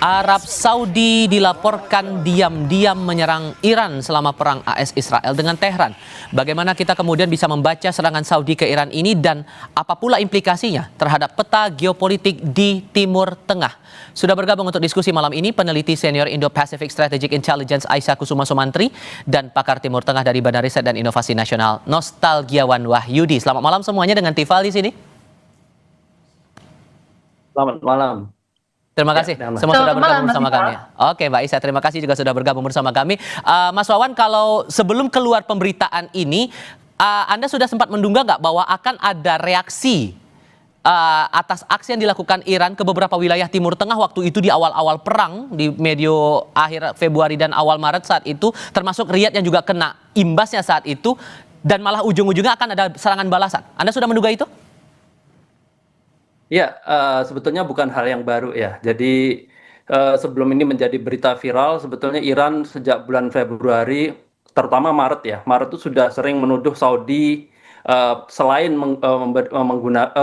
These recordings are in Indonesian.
Arab Saudi dilaporkan diam-diam menyerang Iran selama perang AS Israel dengan Tehran. Bagaimana kita kemudian bisa membaca serangan Saudi ke Iran ini dan apa pula implikasinya terhadap peta geopolitik di Timur Tengah? Sudah bergabung untuk diskusi malam ini peneliti senior Indo-Pacific Strategic Intelligence Aisyah Kusuma Sumantri dan pakar Timur Tengah dari Badan Riset dan Inovasi Nasional Nostalgiawan Wahyudi. Selamat malam semuanya dengan Tifal di sini. Selamat malam. Terima kasih, semua sudah bergabung bersama kami. Oke, Mbak Isa, terima kasih juga sudah bergabung bersama kami. Mas Wawan, kalau sebelum keluar pemberitaan ini, Anda sudah sempat menduga nggak bahwa akan ada reaksi atas aksi yang dilakukan Iran ke beberapa wilayah Timur Tengah waktu itu di awal-awal perang, di medio akhir Februari dan awal Maret saat itu, termasuk Riyadh yang juga kena imbasnya saat itu, dan malah ujung-ujungnya akan ada serangan balasan. Anda sudah menduga itu? Ya, sebetulnya bukan hal yang baru ya. Jadi sebelum ini menjadi berita viral, sebetulnya Iran sejak bulan Februari, terutama Maret ya, Maret itu sudah sering menuduh Saudi selain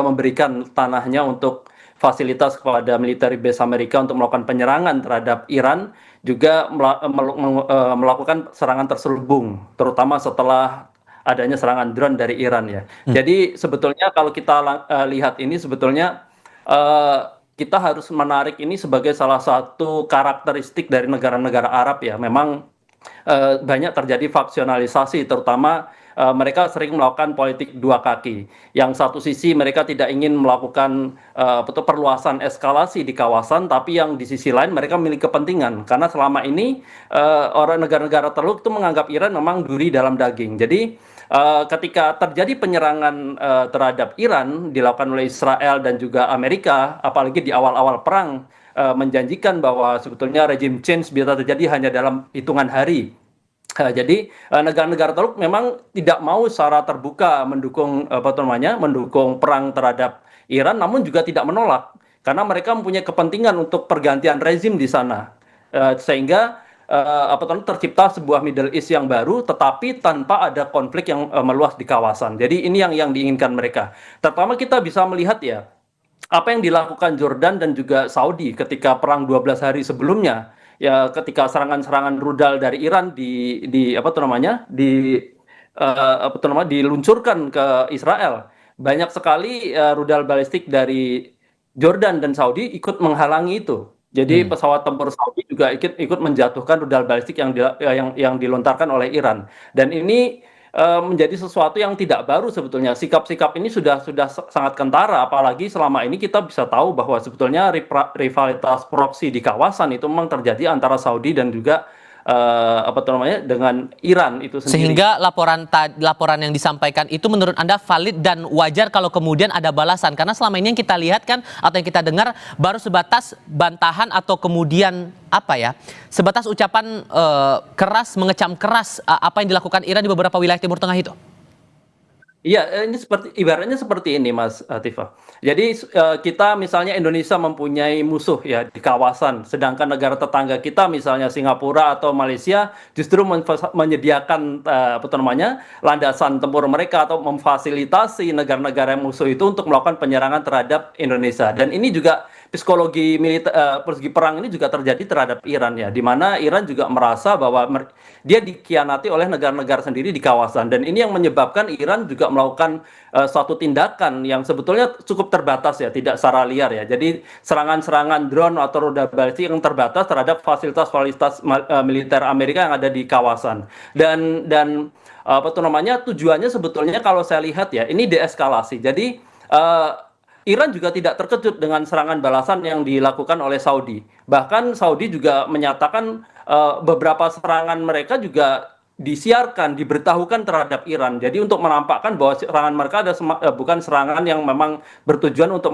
memberikan tanahnya untuk fasilitas kepada military base Amerika untuk melakukan penyerangan terhadap Iran, juga melakukan serangan terselubung, terutama setelah adanya serangan drone dari Iran ya. Jadi sebetulnya kalau kita lihat ini sebetulnya kita harus menarik ini sebagai salah satu karakteristik dari negara-negara Arab ya. Memang banyak terjadi faksionalisasi, terutama mereka sering melakukan politik dua kaki. Yang satu sisi mereka tidak ingin melakukan perluasan eskalasi di kawasan, tapi yang di sisi lain mereka memiliki kepentingan. Karena selama ini orang negara-negara Teluk itu menganggap Iran memang duri dalam daging. Jadi ketika terjadi penyerangan terhadap Iran dilakukan oleh Israel dan juga Amerika, apalagi di awal-awal perang, menjanjikan bahwa sebetulnya regime change bisa terjadi hanya dalam hitungan hari. Jadi negara-negara Teluk memang tidak mau secara terbuka mendukung mendukung perang terhadap Iran, namun juga tidak menolak karena mereka mempunyai kepentingan untuk pergantian rezim di sana, sehingga tercipta sebuah Middle East yang baru, tetapi tanpa ada konflik yang meluas di kawasan. Jadi ini yang diinginkan mereka. Terutama kita bisa melihat ya, apa yang dilakukan Jordan dan juga Saudi ketika perang 12 hari sebelumnya, ya ketika serangan-serangan rudal dari Iran diluncurkan ke Israel, banyak sekali rudal balistik dari Jordan dan Saudi ikut menghalangi itu. Jadi pesawat tempur Saudi juga ikut menjatuhkan rudal balistik yang dilontarkan oleh Iran. Dan ini menjadi sesuatu yang tidak baru sebetulnya. Sikap-sikap ini sudah sangat kentara, apalagi selama ini kita bisa tahu bahwa sebetulnya rivalitas proksi di kawasan itu memang terjadi antara Saudi dan juga dengan Iran itu sendiri. Sehingga laporan yang disampaikan itu menurut Anda valid dan wajar kalau kemudian ada balasan, karena selama ini yang kita lihat kan atau yang kita dengar baru sebatas bantahan atau kemudian sebatas ucapan keras, mengecam keras apa yang dilakukan Iran di beberapa wilayah Timur Tengah itu. Iya, ini ibaratnya seperti ini, Mas Tifa. Jadi kita misalnya Indonesia mempunyai musuh ya di kawasan, sedangkan negara tetangga kita misalnya Singapura atau Malaysia justru menyediakan landasan tempur mereka atau memfasilitasi negara-negara musuh itu untuk melakukan penyerangan terhadap Indonesia. Dan ini juga psikologi perang ini juga terjadi terhadap Iran ya, di mana Iran juga merasa bahwa dia dikhianati oleh negara-negara sendiri di kawasan, dan ini yang menyebabkan Iran juga melakukan suatu tindakan yang sebetulnya cukup terbatas ya, tidak secara liar ya. Jadi serangan-serangan drone atau rudal balistik yang terbatas terhadap fasilitas-fasilitas militer Amerika yang ada di kawasan. Dan tujuannya sebetulnya kalau saya lihat ya, ini deeskalasi. Jadi Iran juga tidak terkejut dengan serangan balasan yang dilakukan oleh Saudi. Bahkan Saudi juga menyatakan beberapa serangan mereka juga disiarkan, diberitahukan terhadap Iran. Jadi untuk menampakkan bahwa serangan mereka bukan serangan yang memang bertujuan untuk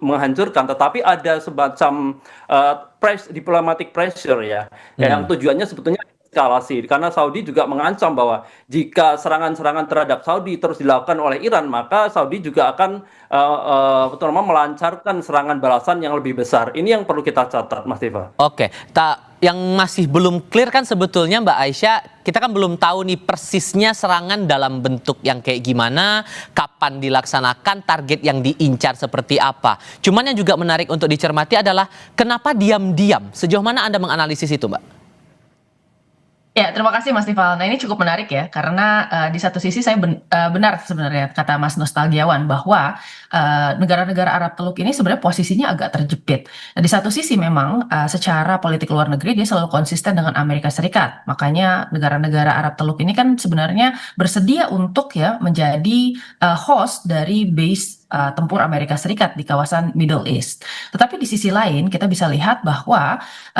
menghancurkan, tetapi ada semacam diplomatic pressure ya, yang tujuannya sebetulnya eskalasi karena Saudi juga mengancam bahwa jika serangan-serangan terhadap Saudi terus dilakukan oleh Iran, maka Saudi juga akan melancarkan serangan balasan yang lebih besar. Ini yang perlu kita catat, Mas Tifa. Oke, yang masih belum clear kan sebetulnya Mbak Aisyah, kita kan belum tahu nih persisnya serangan dalam bentuk yang kayak gimana, kapan dilaksanakan, target yang diincar seperti apa. Cuman yang juga menarik untuk dicermati adalah kenapa diam-diam? Sejauh mana Anda menganalisis itu, Mbak? Ya, terima kasih Mas Tifal. Nah, ini cukup menarik ya, karena di satu sisi saya benar sebenarnya kata Mas Nostalgiawan bahwa negara-negara Arab Teluk ini sebenarnya posisinya agak terjepit. Nah, di satu sisi memang secara politik luar negeri dia selalu konsisten dengan Amerika Serikat. Makanya negara-negara Arab Teluk ini kan sebenarnya bersedia untuk ya menjadi host dari base tempur Amerika Serikat di kawasan Middle East. Tetapi di sisi lain kita bisa lihat bahwa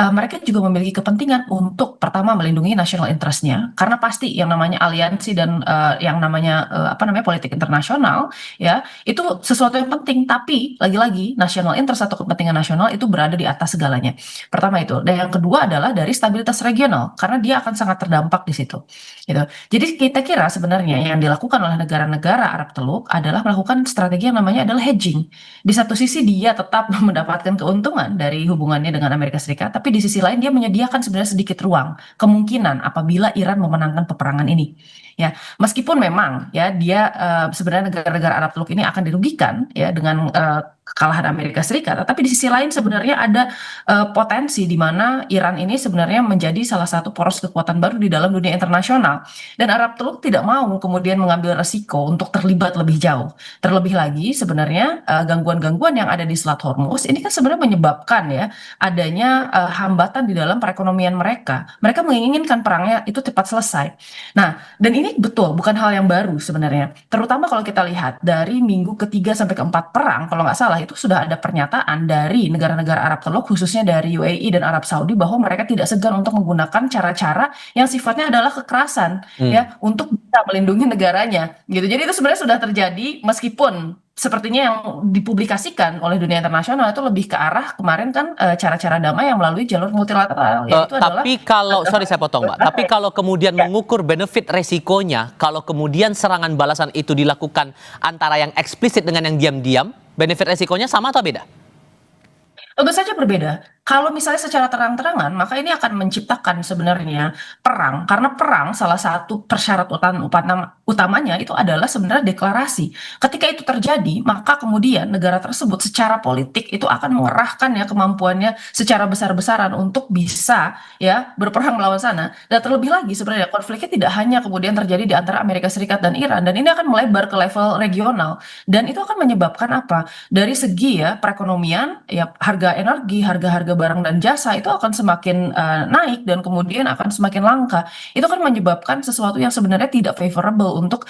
mereka juga memiliki kepentingan untuk pertama melindungi national interest-nya, karena pasti yang namanya aliansi dan yang namanya politik internasional ya itu sesuatu yang penting. Tapi lagi-lagi national interest atau kepentingan nasional itu berada di atas segalanya. Pertama itu, dan yang kedua adalah dari stabilitas regional, karena dia akan sangat terdampak di situ. Gitu. Jadi kita kira sebenarnya yang dilakukan oleh negara-negara Arab Teluk adalah melakukan strategi yang namanya adalah hedging. Di satu sisi dia tetap mendapatkan keuntungan dari hubungannya dengan Amerika Serikat, tapi di sisi lain dia menyediakan sebenarnya sedikit ruang kemungkinan apabila Iran memenangkan peperangan ini. Ya, meskipun memang ya dia sebenarnya negara-negara Arab Teluk ini akan dirugikan ya dengan kekalahan Amerika Serikat, tapi di sisi lain sebenarnya ada potensi di mana Iran ini sebenarnya menjadi salah satu poros kekuatan baru di dalam dunia internasional, dan Arab Teluk tidak mau kemudian mengambil resiko untuk terlibat lebih jauh. Terlebih lagi sebenarnya gangguan-gangguan yang ada di Selat Hormuz ini kan sebenarnya menyebabkan ya adanya hambatan di dalam perekonomian mereka. Mereka menginginkan perangnya itu cepat selesai. Nah, dan ini betul bukan hal yang baru sebenarnya. Terutama kalau kita lihat dari minggu ketiga sampai keempat perang, kalau nggak salah itu sudah ada pernyataan dari negara-negara Arab Teluk, khususnya dari UAE dan Arab Saudi, bahwa mereka tidak segan untuk menggunakan cara-cara yang sifatnya adalah kekerasan ya untuk bisa melindungi negaranya gitu. Jadi itu sebenarnya sudah terjadi, meskipun sepertinya yang dipublikasikan oleh dunia internasional itu lebih ke arah kemarin kan cara-cara damai yang melalui jalur multilateral. Tapi kalau, sorry saya potong Mbak, tapi kalau kemudian mengukur benefit resikonya, kalau kemudian serangan balasan itu dilakukan antara yang eksplisit dengan yang diam-diam, benefit resikonya sama atau beda? Tentu saja berbeda. Kalau misalnya secara terang-terangan, maka ini akan menciptakan sebenarnya perang. Karena perang salah satu persyaratan utamanya itu adalah sebenarnya deklarasi. Ketika itu terjadi, maka kemudian negara tersebut secara politik itu akan mengerahkan ya kemampuannya secara besar-besaran untuk bisa ya berperang melawan sana. Dan terlebih lagi sebenarnya konfliknya tidak hanya kemudian terjadi di antara Amerika Serikat dan Iran, dan ini akan melebar ke level regional. Dan itu akan menyebabkan apa? Dari segi ya perekonomian, ya harga energi, harga-harga barang dan jasa itu akan semakin naik dan kemudian akan semakin langka. Itu kan menyebabkan sesuatu yang sebenarnya tidak favorable untuk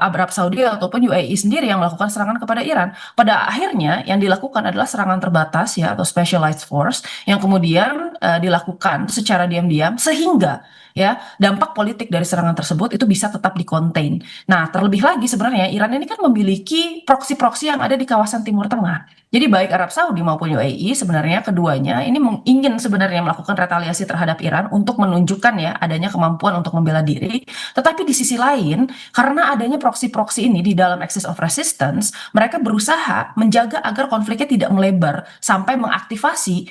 Arab Saudi ataupun UAE sendiri yang melakukan serangan kepada Iran. Pada akhirnya yang dilakukan adalah serangan terbatas ya atau specialized force yang kemudian dilakukan secara diam-diam sehingga ya dampak politik dari serangan tersebut itu bisa tetap di-contain. Nah, terlebih lagi sebenarnya Iran ini kan memiliki proksi-proksi yang ada di kawasan Timur Tengah. Jadi baik Arab Saudi maupun UAE sebenarnya keduanya ini ingin sebenarnya melakukan retaliasi terhadap Iran untuk menunjukkan ya adanya kemampuan untuk membela diri. Tetapi di sisi lain, karena adanya proksi-proksi ini di dalam axis of resistance, mereka berusaha menjaga agar konfliknya tidak melebar sampai mengaktifasi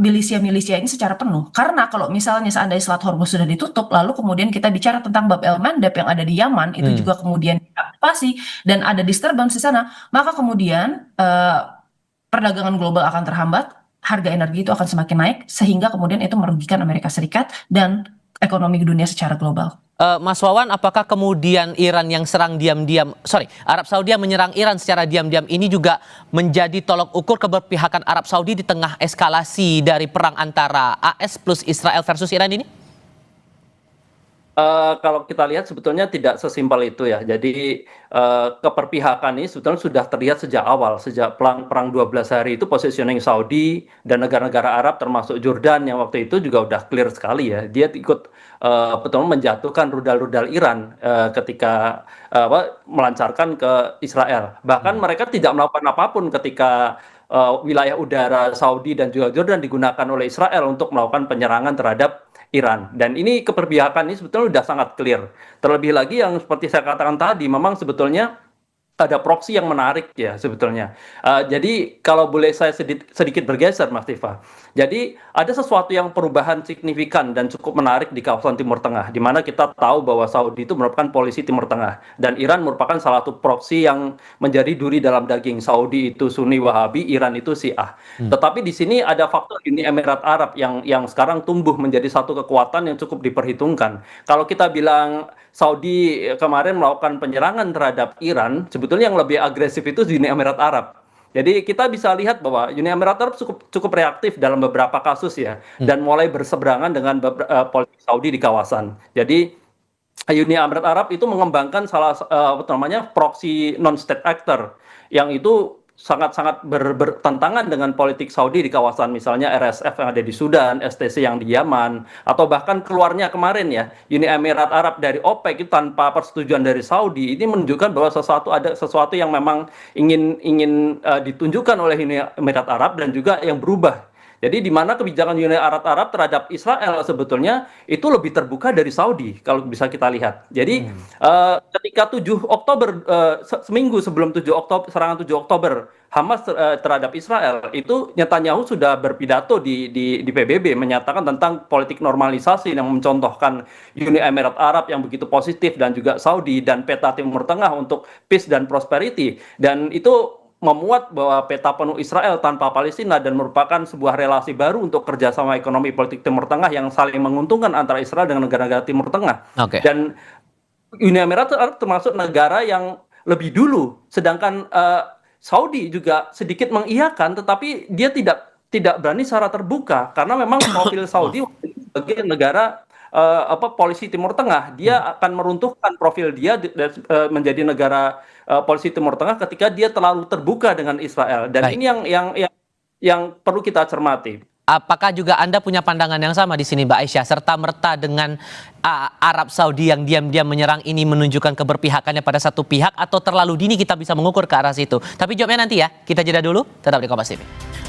milisia-milisia ini secara penuh. Karena kalau misalnya seandainya Selat Hormuz sudah ditutup, lalu kemudian kita bicara tentang Bab el Mandeb yang ada di Yaman, itu juga kemudian diaktifasi dan ada disturbance di sana, maka kemudian perdagangan global akan terhambat, harga energi itu akan semakin naik, sehingga kemudian itu merugikan Amerika Serikat dan ekonomi dunia secara global. Mas Wawan, apakah kemudian Iran yang serang diam-diam, Arab Saudi yang menyerang Iran secara diam-diam ini juga menjadi tolok ukur keberpihakan Arab Saudi di tengah eskalasi dari perang antara AS plus Israel versus Iran ini? Kalau kita lihat sebetulnya tidak sesimpel itu ya. Jadi keperpihakan ini sebetulnya sudah terlihat sejak awal, sejak perang 12 hari itu positioning Saudi dan negara-negara Arab termasuk Jordan yang waktu itu juga udah clear sekali ya. Dia ikut betul menjatuhkan rudal-rudal Iran ketika melancarkan ke Israel. Bahkan mereka tidak melakukan apapun ketika wilayah udara Saudi dan juga Jordan digunakan oleh Israel untuk melakukan penyerangan terhadap Iran. Dan ini keberpihakan ini sebetulnya sudah sangat clear. Terlebih lagi yang seperti saya katakan tadi, memang sebetulnya ada proksi yang menarik ya sebetulnya. Jadi kalau boleh saya sedikit bergeser, Mas Tifa. Jadi ada sesuatu yang perubahan signifikan dan cukup menarik di kawasan Timur Tengah, di mana kita tahu bahwa Saudi itu merupakan polisi Timur Tengah dan Iran merupakan salah satu proksi yang menjadi duri dalam daging. Saudi itu Sunni Wahabi, Iran itu Syiah. Tetapi di sini ada faktor Uni Emirat Arab yang sekarang tumbuh menjadi satu kekuatan yang cukup diperhitungkan. Kalau kita bilang Saudi kemarin melakukan penyerangan terhadap Iran, sebetulnya yang lebih agresif itu Uni Emirat Arab. Jadi kita bisa lihat bahwa Uni Emirat Arab cukup reaktif dalam beberapa kasus ya, dan mulai berseberangan dengan politik Saudi di kawasan. Jadi Uni Emirat Arab itu mengembangkan proxy non-state actor yang itu sangat-sangat bertentangan dengan politik Saudi di kawasan, misalnya RSF yang ada di Sudan, STC yang di Yaman, atau bahkan keluarnya kemarin ya Uni Emirat Arab dari OPEC itu tanpa persetujuan dari Saudi. Ini menunjukkan bahwa ada sesuatu yang memang ingin ditunjukkan oleh Uni Emirat Arab dan juga yang berubah. Jadi di mana kebijakan Uni Emirat Arab terhadap Israel sebetulnya itu lebih terbuka dari Saudi kalau bisa kita lihat. Jadi ketika 7 Oktober seminggu sebelum 7 Oktober serangan 7 Oktober Hamas terhadap Israel itu Netanyahu sudah berpidato di PBB menyatakan tentang politik normalisasi yang mencontohkan Uni Emirat Arab yang begitu positif dan juga Saudi dan peta Timur Tengah untuk peace dan prosperity, dan itu memuat bahwa peta penuh Israel tanpa Palestina dan merupakan sebuah relasi baru untuk kerjasama ekonomi politik Timur Tengah yang saling menguntungkan antara Israel dengan negara-negara Timur Tengah. Dan Uni Emirat Arab termasuk negara yang lebih dulu, sedangkan Saudi juga sedikit mengiyakan, tetapi dia tidak berani secara terbuka karena memang profil Saudi sebagai negara polisi Timur Tengah, dia akan meruntuhkan profil dia menjadi negara polisi Timur Tengah ketika dia terlalu terbuka dengan Israel. Dan ini yang perlu kita cermati. Apakah juga Anda punya pandangan yang sama di sini, Mbak Aisyah, serta merta dengan Arab Saudi yang diam-diam menyerang ini menunjukkan keberpihakannya pada satu pihak, atau terlalu dini kita bisa mengukur ke arah situ? Tapi jawabnya nanti ya, kita jeda dulu, tetap di Kompas TV.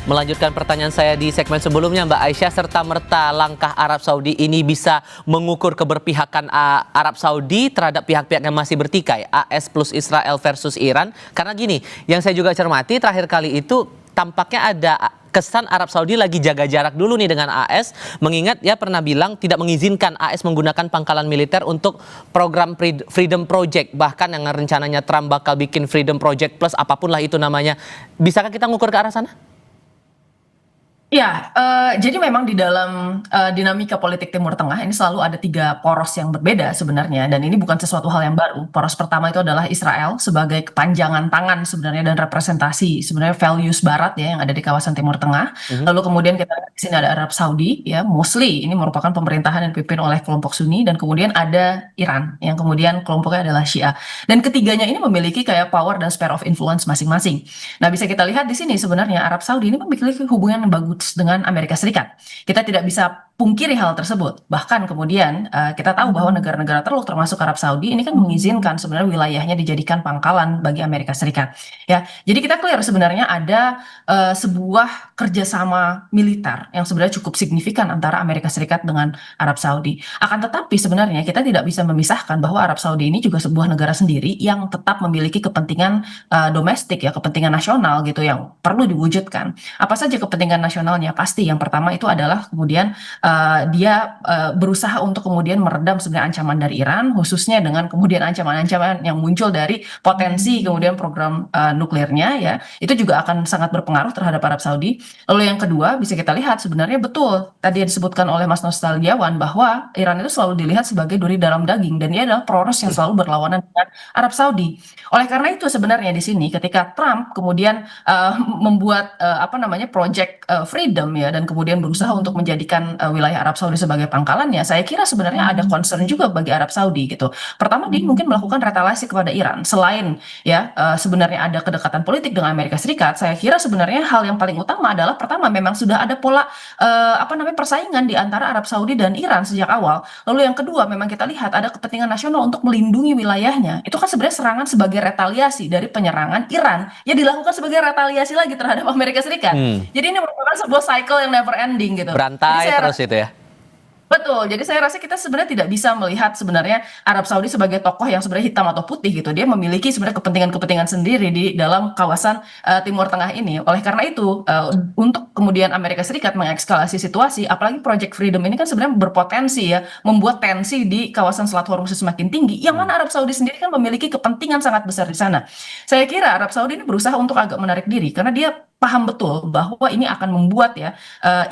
Melanjutkan pertanyaan saya di segmen sebelumnya, Mbak Aisyah, serta merta langkah Arab Saudi ini bisa mengukur keberpihakan Arab Saudi terhadap pihak-pihak yang masih bertikai, AS plus Israel versus Iran. Karena gini, yang saya juga cermati terakhir kali itu tampaknya ada kesan Arab Saudi lagi jaga jarak dulu nih dengan AS, mengingat ya pernah bilang tidak mengizinkan AS menggunakan pangkalan militer untuk program Freedom Project, bahkan yang rencananya Trump bakal bikin Freedom Project Plus, apapun lah itu namanya. Bisakah kita ngukur ke arah sana? Ya, jadi memang di dalam dinamika politik Timur Tengah ini selalu ada 3 poros yang berbeda sebenarnya, dan ini bukan sesuatu hal yang baru. Poros pertama itu adalah Israel sebagai kepanjangan tangan sebenarnya dan representasi sebenarnya values Barat ya yang ada di kawasan Timur Tengah. Lalu kemudian kita lihat di sini ada Arab Saudi ya, mostly ini merupakan pemerintahan yang dipimpin oleh kelompok Sunni, dan kemudian ada Iran yang kemudian kelompoknya adalah Syiah. Dan ketiganya ini memiliki kayak power dan sphere of influence masing-masing. Nah, bisa kita lihat di sini sebenarnya Arab Saudi ini memiliki hubungan yang bagus dengan Amerika Serikat. Kita tidak bisa pungkiri hal tersebut. Bahkan kemudian kita tahu bahwa negara-negara Teluk termasuk Arab Saudi ini kan mengizinkan sebenarnya wilayahnya dijadikan pangkalan bagi Amerika Serikat. Ya, jadi kita clear sebenarnya ada sebuah kerjasama militer yang sebenarnya cukup signifikan antara Amerika Serikat dengan Arab Saudi. Akan tetapi sebenarnya kita tidak bisa memisahkan bahwa Arab Saudi ini juga sebuah negara sendiri yang tetap memiliki kepentingan domestik ya, kepentingan nasional gitu yang perlu diwujudkan. Apa saja kepentingan nasionalnya? Pasti yang pertama itu adalah kemudian dia berusaha untuk kemudian meredam sebenarnya ancaman dari Iran, khususnya dengan kemudian ancaman-ancaman yang muncul dari potensi kemudian program nuklirnya ya, itu juga akan sangat berpengaruh terhadap Arab Saudi. Lalu yang kedua bisa kita lihat sebenarnya betul tadi yang disebutkan oleh Mas Nostalgiawan bahwa Iran itu selalu dilihat sebagai duri dalam daging, dan dia adalah poros yang selalu berlawanan dengan Arab Saudi. Oleh karena itu sebenarnya di sini ketika Trump kemudian membuat project Freedom ya, dan kemudian berusaha untuk menjadikan wilayah Arab Saudi sebagai pangkalannya, saya kira sebenarnya ada concern juga bagi Arab Saudi gitu. Pertama, dia mungkin melakukan retaliasi kepada Iran. Selain ya sebenarnya ada kedekatan politik dengan Amerika Serikat, saya kira sebenarnya hal yang paling utama adalah pertama memang sudah ada pola persaingan di antara Arab Saudi dan Iran sejak awal. Lalu yang kedua, memang kita lihat ada kepentingan nasional untuk melindungi wilayahnya. Itu kan sebenarnya serangan sebagai retaliasi dari penyerangan Iran yang dilakukan sebagai retaliasi lagi terhadap Amerika Serikat. Jadi ini merupakan sebuah cycle yang never ending gitu. Berantai terus itu ya. Betul, jadi saya rasa kita sebenarnya tidak bisa melihat sebenarnya Arab Saudi sebagai tokoh yang sebenarnya hitam atau putih gitu. Dia memiliki sebenarnya kepentingan-kepentingan sendiri di dalam kawasan Timur Tengah ini. Oleh karena itu, untuk kemudian Amerika Serikat mengekskalasi situasi, apalagi Project Freedom ini kan sebenarnya berpotensi ya membuat tensi di kawasan Selat Hormuz semakin tinggi. Yang mana Arab Saudi sendiri kan memiliki kepentingan sangat besar di sana. Saya kira Arab Saudi ini berusaha untuk agak menarik diri karena dia paham betul bahwa ini akan membuat ya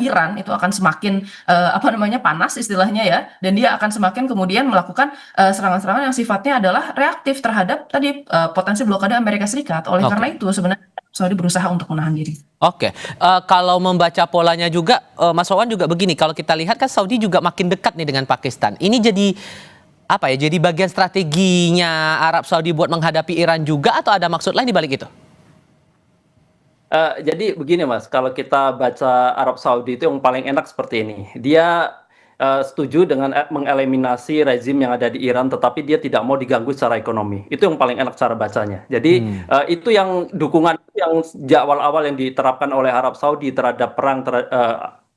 Iran itu akan semakin apa namanya panas istilahnya ya, dan dia akan semakin kemudian melakukan serangan-serangan yang sifatnya adalah reaktif terhadap tadi potensi blokade Amerika Serikat. Oleh karena itu sebenarnya Saudi berusaha untuk menahan diri. Oke, kalau membaca polanya juga, Mas Wawan juga begini. Kalau kita lihat kan Saudi juga makin dekat nih dengan Pakistan. Ini jadi apa ya? Jadi bagian strateginya Arab Saudi buat menghadapi Iran juga, atau ada maksud lain di balik itu? Jadi begini Mas, kalau kita baca Arab Saudi itu yang paling enak seperti ini. Dia setuju dengan mengeliminasi rezim yang ada di Iran, tetapi dia tidak mau diganggu secara ekonomi. Itu yang paling enak cara bacanya. Jadi itu yang dukungan yang sejak awal-awal yang diterapkan oleh Arab Saudi terhadap perang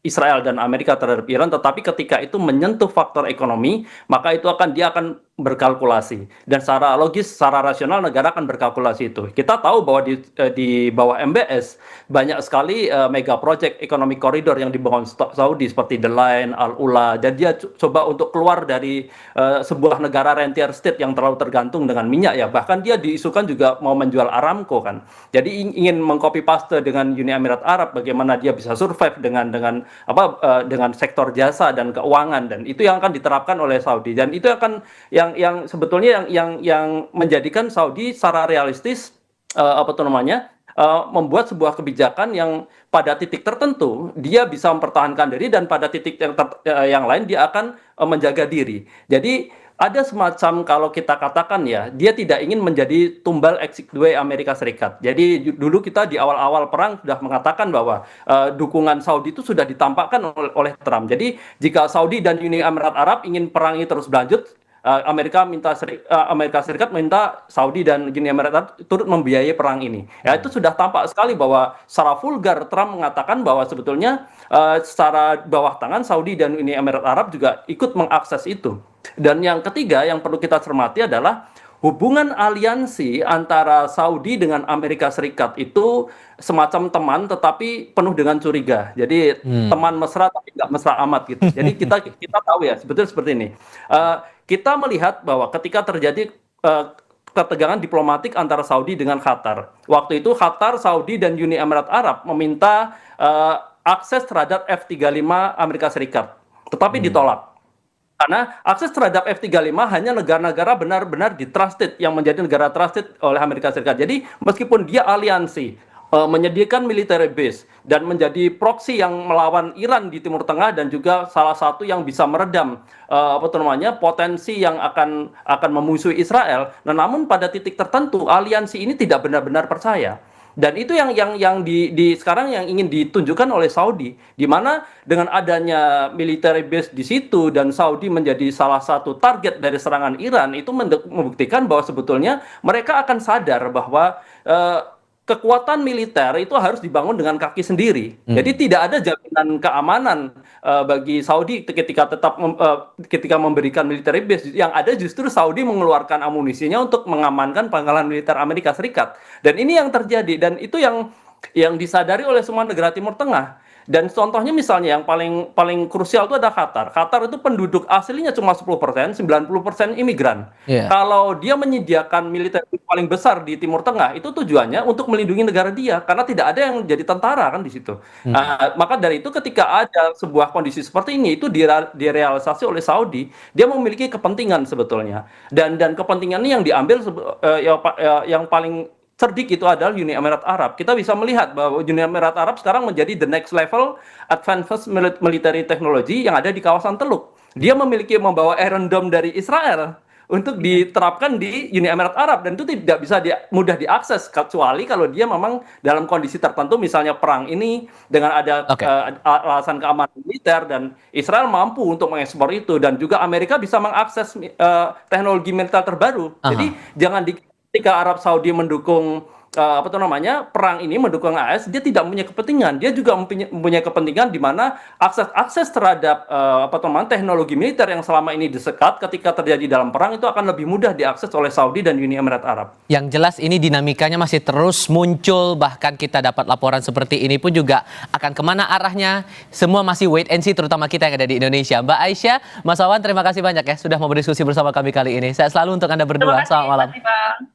Israel dan Amerika terhadap Iran, tetapi ketika itu menyentuh faktor ekonomi, maka dia akan berkalkulasi, dan secara logis, secara rasional negara akan berkalkulasi itu. Kita tahu bahwa di bawah MBS banyak sekali mega project economic corridor yang dibangun Saudi seperti The Line, Al Ula, dan dia coba untuk keluar dari sebuah negara rentier state yang terlalu tergantung dengan minyak ya. Bahkan dia diisukan juga mau menjual Aramco kan. Jadi ingin mengcopy paste dengan Uni Emirat Arab bagaimana dia bisa survive dengan sektor jasa dan keuangan, dan itu yang akan diterapkan oleh Saudi, dan itu akan yang sebetulnya yang menjadikan Saudi secara realistis membuat sebuah kebijakan yang pada titik tertentu dia bisa mempertahankan diri, dan pada titik yang lain dia akan menjaga diri. Jadi ada semacam, kalau kita katakan ya, dia tidak ingin menjadi tumbal executive Amerika Serikat. Jadi dulu kita di awal-awal perang sudah mengatakan bahwa dukungan Saudi itu sudah ditampakkan oleh Trump. Jadi jika Saudi dan Uni Emirat Arab ingin perang ini terus berlanjut, Amerika Serikat minta Saudi dan Uni Emirat Arab turut membiayai perang ini. Ya, itu sudah tampak sekali bahwa secara vulgar Trump mengatakan bahwa sebetulnya secara bawah tangan Saudi dan Uni Emirat Arab juga ikut mengakses itu. Dan yang ketiga yang perlu kita cermati adalah hubungan aliansi antara Saudi dengan Amerika Serikat itu semacam teman tetapi penuh dengan curiga. Jadi teman mesra tapi nggak mesra amat gitu. Jadi kita tahu ya sebetulnya seperti ini. Kita melihat bahwa ketika terjadi ketegangan diplomatik antara Saudi dengan Qatar. Waktu itu Qatar, Saudi, dan Uni Emirat Arab meminta akses terhadap F-35 Amerika Serikat. Tetapi ditolak. Karena akses terhadap F-35 hanya negara-negara benar-benar di-trusted, yang menjadi negara trusted oleh Amerika Serikat. Jadi meskipun dia aliansi, menyediakan military base, dan menjadi proksi yang melawan Iran di Timur Tengah, dan juga salah satu yang bisa meredam potensi yang akan memusuhi Israel. Nah, namun pada titik tertentu aliansi ini tidak benar-benar percaya. Dan itu yang sekarang yang ingin ditunjukkan oleh Saudi, di mana dengan adanya military base di situ dan Saudi menjadi salah satu target dari serangan Iran, itu membuktikan bahwa sebetulnya mereka akan sadar bahwa kekuatan militer itu harus dibangun dengan kaki sendiri. Jadi tidak ada jaminan keamanan bagi Saudi ketika memberikan military base. Yang ada justru Saudi mengeluarkan amunisinya untuk mengamankan pangkalan militer Amerika Serikat. Dan ini yang terjadi, dan itu yang disadari oleh semua negara Timur Tengah. Dan contohnya misalnya yang paling krusial itu ada Qatar. Qatar itu penduduk aslinya cuma 10%, 90% imigran. Kalau dia menyediakan militer paling besar di Timur Tengah, itu tujuannya untuk melindungi negara dia, karena tidak ada yang jadi tentara kan di situ. Maka dari itu ketika ada sebuah kondisi seperti ini, itu direalisasi oleh Saudi, dia memiliki kepentingan sebetulnya. Dan kepentingannya yang diambil yang paling cerdik itu adalah Uni Emirat Arab. Kita bisa melihat bahwa Uni Emirat Arab sekarang menjadi the next level advanced military technology yang ada di kawasan Teluk. Dia membawa Iron Dome dari Israel untuk diterapkan di Uni Emirat Arab, dan itu tidak bisa mudah diakses kecuali kalau dia memang dalam kondisi tertentu, misalnya perang ini dengan ada alasan keamanan militer, dan Israel mampu untuk mengekspor itu, dan juga Amerika bisa mengakses teknologi militer terbaru. Jadi jangan ketika Arab Saudi mendukung perang ini mendukung AS, dia tidak mempunyai kepentingan. Dia juga mempunyai kepentingan di mana akses terhadap teknologi militer yang selama ini disekat ketika terjadi dalam perang itu akan lebih mudah diakses oleh Saudi dan Uni Emirat Arab. Yang jelas ini dinamikanya masih terus muncul, bahkan kita dapat laporan seperti ini pun juga akan kemana arahnya. Semua masih wait and see, terutama kita yang ada di Indonesia. Mbak Aisyah, Mas Wawan, terima kasih banyak ya sudah mau berdiskusi bersama kami kali ini. Saya selalu untuk Anda berdua. Selamat malam. Terima kasih, Mas Iqbal.